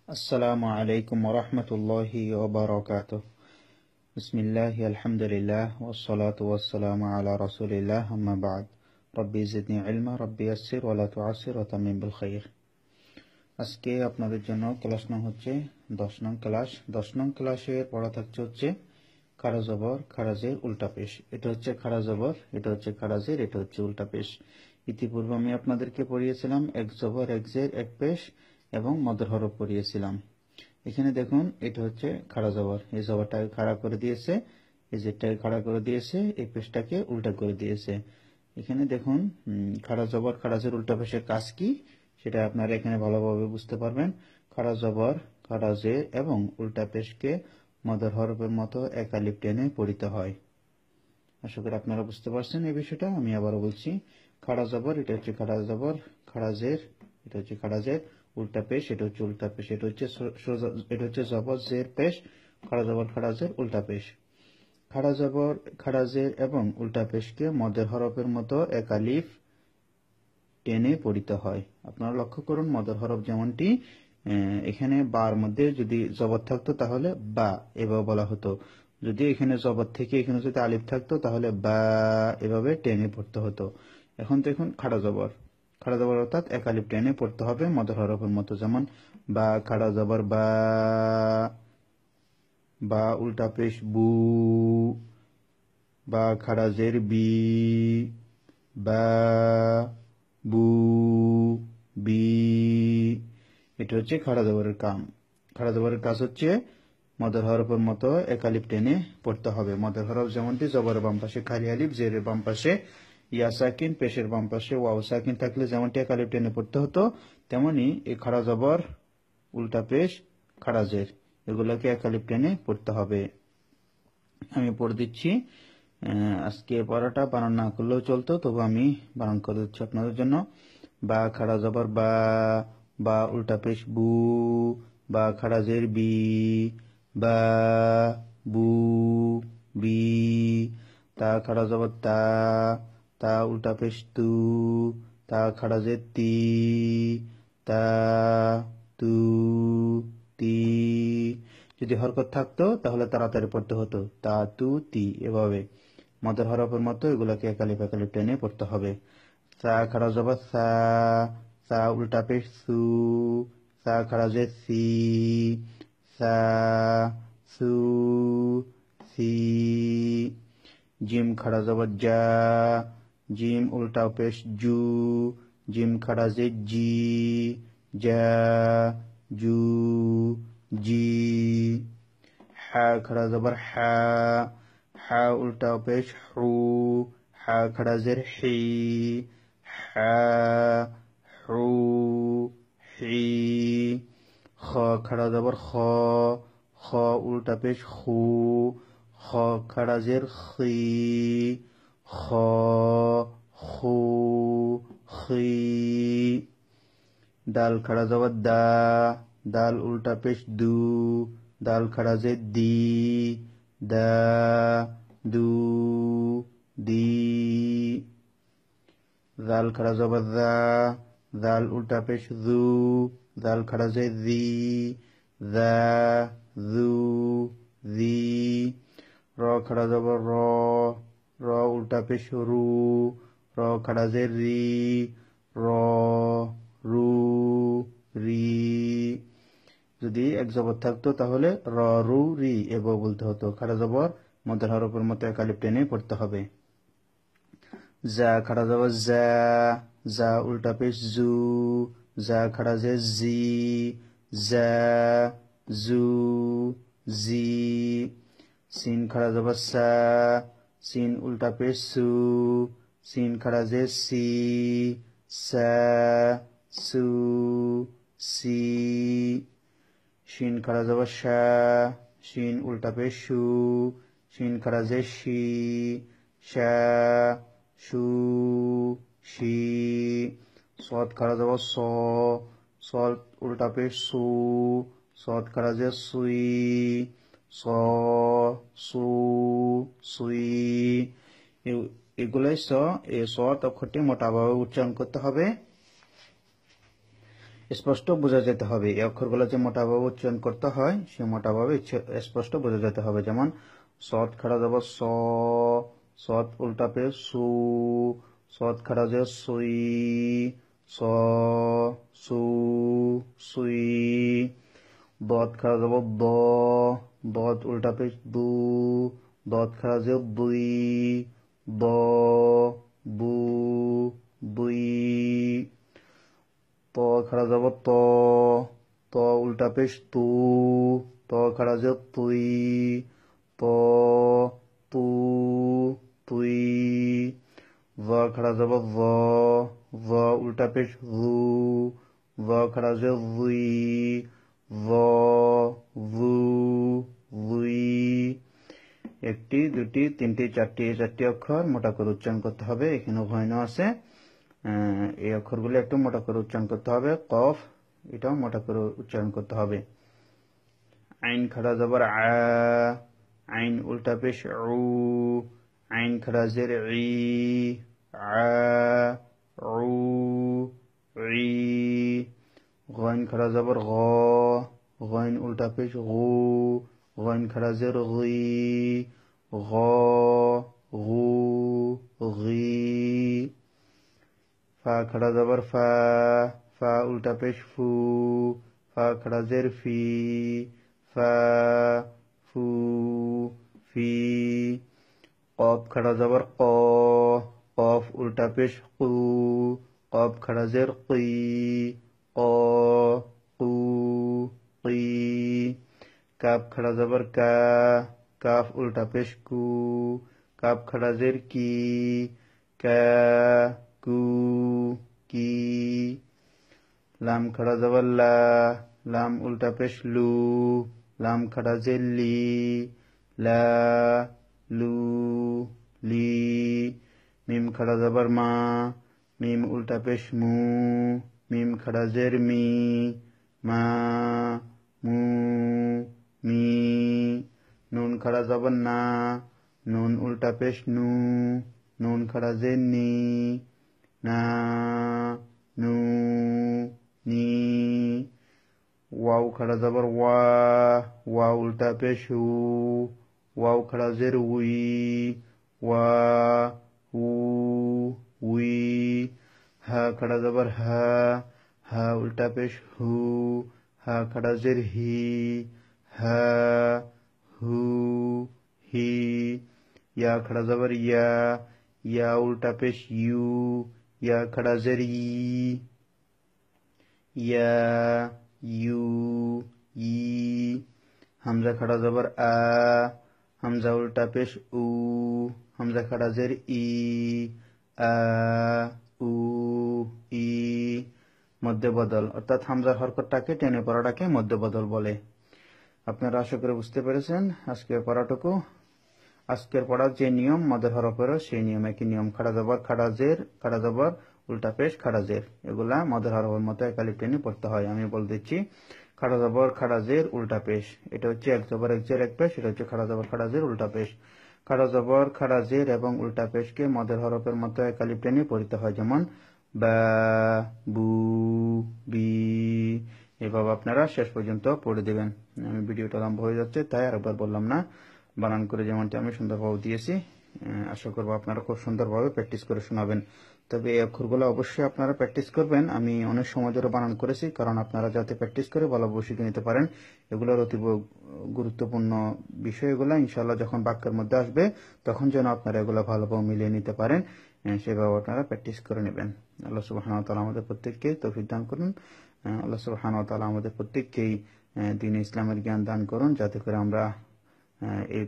السلام عليكم ورحمة الله وبركاته. بسم الله الحمد لله والصلاة والسلام على رسول الله أما بعد. ربي زدني علما ربي يسر ولا تعسر وتمم بالخير. আজকে আপনাদের জন্য ক্লাস নাম হচ্ছে 10 নং ক্লাস। 10 নং ক্লাসের পড়া থাকছে হচ্ছে খাড়া জবর খারাজের উল্টা পেশ। এটা হচ্ছে খাড়া জবর, এটা হচ্ছে খারাজের, এটা হচ্ছে উল্টা পেশ। ইতিপূর্বে আমি আপনাদেরকে পড়িয়েছিলাম এক জবর এক জের এক পেশ এবং মদের হরফ পড়িয়েছিলাম। এখানে দেখুন এটা হচ্ছে খাড়া জবর, এই জবরটাকে খাড়া করে দিয়েছে, এই জেরটাকে খাড়া করে দিয়েছে, এই পেশটাকে উল্টা করে দিয়েছে। এখানে দেখুন খাড়া জবর খারাজের উল্টা পেশের কাজ কি সেটা আপনারা এখানে ভালোভাবে বুঝতে পারবেন। খাড়া জবর খাড়া জের এবং উল্টা পেশকে মদের হরফের মতো এক আলিফ টেনে পড়িতে হয়। আশা করি আপনারা বুঝতে পারছেন এই বিষয়টা। আমি আবারও বলছি, খাড়া জবর এটা হচ্ছে খাড়া জবর খাড়া জের, এটা হচ্ছে খাড়া জের, উল্টা পেশ এটা হচ্ছে উল্টা পেশ, এটা হচ্ছে জবর জের পেশ, খাড়া জবর খাড়া জের উল্টা পেশ। খাড়া জবর খাড়া জের এবং উল্টা পেশকে মদের হরফের মতো এক আলিফ টেনে পড়িতে হয়। আপনারা লক্ষ্য করুন মদের হরফ যেমনটি এখানে বার মধ্যে যদি জবর থাকতো তাহলে বা এভাবে বলা হতো, যদি এখানে জবর থেকে এখানে যদি আলিফ থাকতো তাহলে বা এভাবে টেনে পড়তে হতো। এখন দেখুন খাড়া জবর অর্থাৎ এক আলিফ টেনে পড়তে হবে মদের হরফের মতো, যেমন বা খাড়া জবর বা, বা উল্টা পেশ বু, বা খাড়া জের বি, বা বু বি। এটা হচ্ছে খাড়া জবরের কাম। খাড়া জবরের কাজ হচ্ছে মদের হরফের মতো এক আলিফ টেনে পড়তে হবে। মদের হরফ যেমনটি জবরের বাম পাশে খালি আলিফ, জেরের বাম পাশে ইয়া সাকিন, পেশের বাম পাশে ওয়াও সাকিন থাকলে যেমনটি এক আলিফ টেনে পড়তে হতো, তেমনি এই খাড়া জবর উল্টা পেশ খাড়া জের এগুলোকে এক আলিফ টেনে পড়তে হবে। আমি পড়ে দিচ্ছি। আজকে পড়াটা বানান না করলেও চলতো, তবু আমি বানান করে দিচ্ছি আপনাদের জন্য। বা খাড়া জবর বা, বা উল্টা পেশ বু, বা খাড়া জের বি, বা বু বি। তা খাড়া জবর তা, তা উল্টা পেশ তু, তা খাড়া জের তি, তা তু তি। যদি হরকত থাকতো তাহলে তাড়াতাড়ি পড়তে হতো, তা তু তি এভাবে মদের হরফের মতো এগুলাকে একালিফ একালিফ টেনে পড়তে হবে। সা খাড়া জবর সা, সা উল্টা পেশ সু, সা খাড়া জের সি, সা সু সি। জিম খাড়া জবর জা, জিম উল্টা পেশ জু, জিম খাড়া জের জি, জা জু জি। হা খাড়া জবর হা, হা উল্টা পেশ হু, হা খাড়া জের হি, হা হু হি। খ খাড়া জবর খ, খ উল্টা পেশ খু, খ খাড়া জের খি, খ খু খি। দাল খাড়া জবর দা, দাল উল্টা পেশ দু, দাল খাড়া জের দি, দা দু দি। দাল খাড়া জবর দা, দাল উল্টা পেশ দু, দাল খাড়া জের দি, দা দু দি। র খাড়া জবর র, র উল্টা পেশ রু, র খাড়া জের রি, র রু রি। যদি এক জবর থাকতো তাহলে র রু রি এভাবে বলতে হতো। খাড়া জবর মদের হরফের মতো এক আলিফ টেনে পড়তে হবে। জা খাড়া জবর জা, জা উল্টা পেশ জু, জা খাড়া জের জি, জা জু জি। সিন খাড়া জবর সা, সিন উল্টা পেশ সু, সিন খাড়া জের সি, সা সু সি। শিন খাড়া জবর শা, শিন উল্টা পেশ শু, শিন খাড়া জের শি, শা শু শি। সদ খাড়া জবর স, সদ উল্টা পেশ সু, সদ খাড়া জের সুই, স সু সুই। এগুলাই এই সৎ অক্ষরটি মোটাভাবে উচ্চারণ করতে হবে, স্পষ্ট বোঝা যেতে হবে। এই অক্ষরগুলো যে মোটাভাবে উচ্চারণ করতে হয় সে মোটাভাবে স্পষ্ট বোঝা যেতে হবে। যেমন সৎ খাড়া যাব স, সৎ উল্টা পে সু, সৎ খাড়া যে সুই, স, সু, সুই। দত খাড়া যাব দ, দত উল্টা পে দু, দত খাড়া যে দুই, দ, দু, দুই। ত খাড়া যাব ত, ত উল্টা পেশ তু, ত খাড়া যে তুই, ত, তু, তুই। জ খাড়া যাব জ, জ উল্টা পেশ জু, জ খাড়া যে জুই, জ, জু, জুই। একটি, দুটি, তিনটি, চারটি, এই চারটি অক্ষর মোটা করে উচ্চারণ করতে হবে। এখানে ভয়ন আছে, এই অক্ষরগুলো একটু মোটা করে উচ্চারণ করতে হবে। কফ এটাও মোটা করে উচ্চারণ করতে হবে। আইন খাড়া যাবার আ, আইন উল্টা পেশ উ, আইন খাড়া জের ই, আ, উ, ই। গইন খাড়া যাবার গ, গইন উল্টা পেশ গু, গইন খাড়া জের গি, গ, গু, গি। ফা খাড়া যাবার ফা, ফা উল্টা পেশ ফু, ফা খাড়া জের ফি, ফা, ফু, ফি। কফ খাড়া যাবার ক, কফ উল্টা পেশ কু, কফ খাড়া জের কি, ক, কু, কি। কাফ খাড়া যাবার কা, কাফ উল্টা পেশ কু, কাফ খাড়া জের কি, কা, কু, কি। লাম খাড়া যাবার লা, লাম উল্টা পেশ লু, লাম খাড়া জের লি, লা, লু, লি। মিম খাড়া যাবার মা, মিম উল্টা পেশ মু, মিম খাড়া জের মি, মা, মু, মি। নুন খাড়া যাবার না, নুন উল্টা পেশ নু, নুন খাড়া জের নি, না, নু, নি। ওয়াও খাড়া যাবার ওয়া, ওয়া উল্টা পেশ উ, ওয়াও খাড়া জের উই, ওয়া, উ, উই। হা খাড়া যাবার হা, হা উল্টা পেশ হু, হা খাড়া জের হি, হা, হু, হি। ইয়া খাড়া যাবার ইয়া, ইয়া উল্টা পেশ ইউ, ইয়া খাড়া জের ই, ইয়া, ইউ, ই। হামজা খাড়া যাবার আ, হামজা উল্টা পেশ উ, হামজা খাড়া জের ই, আ, উ, ই। মধ্যে বদল, অর্থাৎ হামজার হরকতটাকে টেনে পড়াটাকে মধ্যে বদল বলে। আপনারা আশা করে বুঝতে পেরেছেন আজকের পড়াটুকু। আজকের পড়ার যে নিয়ম মদের হরফেরও সেই নিয়ম, একই নিয়ম। খাড়া জবর খাড়া জের, খাড়া জবর উল্টা পেশ খাড়া জের, এগুলা মদের হরফের মতো একালিপ টেনে পড়তে হয়। আমি বল দিচ্ছি, খাড়া জবর খাড়া জের উল্টা পেশ, এটা হচ্ছে এক জবর এক জের এক পেশ, এটা হচ্ছে খাড়া জবর খাড়া জের উল্টা পেশ। খাড়া জবর খাড়া জের এবং উল্টা পেশকে মদের হরফের মতো একালিপ টেনে পড়তে হয়। যেমন বা, বু, বি। এভাবে আপনারা শেষ পর্যন্ত পড়ে দেবেন। আমি ভিডিওটা লম্বা হয়ে যাচ্ছে তাই আরেকবার বললাম না, বানান করে যেমনটি আমি সুন্দরভাবে দিয়েছি। আশা করবো আপনারা খুব সুন্দরভাবে প্র্যাকটিস করে শোনাবেন। তবে এই অক্ষরগুলো অবশ্যই আপনারা প্র্যাকটিস করবেন। আমি অনেক সময় ধরে বানান করেছি, কারণ আপনারা যাতে প্র্যাকটিস করে ভালোভাবে শিখে নিতে পারেন। এগুলোর অতি গুরুত্বপূর্ণ বিষয় এগুলো। ইনশাআল্লাহ যখন বাক্যের মধ্যে আসবে তখন যেন আপনারা এগুলো ভালোভাবে মিলিয়ে নিতে পারেন, সেভাবে আপনারা প্র্যাকটিস করে নেবেন। আল্লাহ সুবহানাহু ওয়া তাআলা আমাদের প্রত্যেককে তৌফিক দান করুন। আল্লাহ সুবহানাহু ওয়া তাআলা আমাদের প্রত্যেককেই দ্বীন ইসলামের জ্ঞান দান করুন, যাতে করে আমরা এই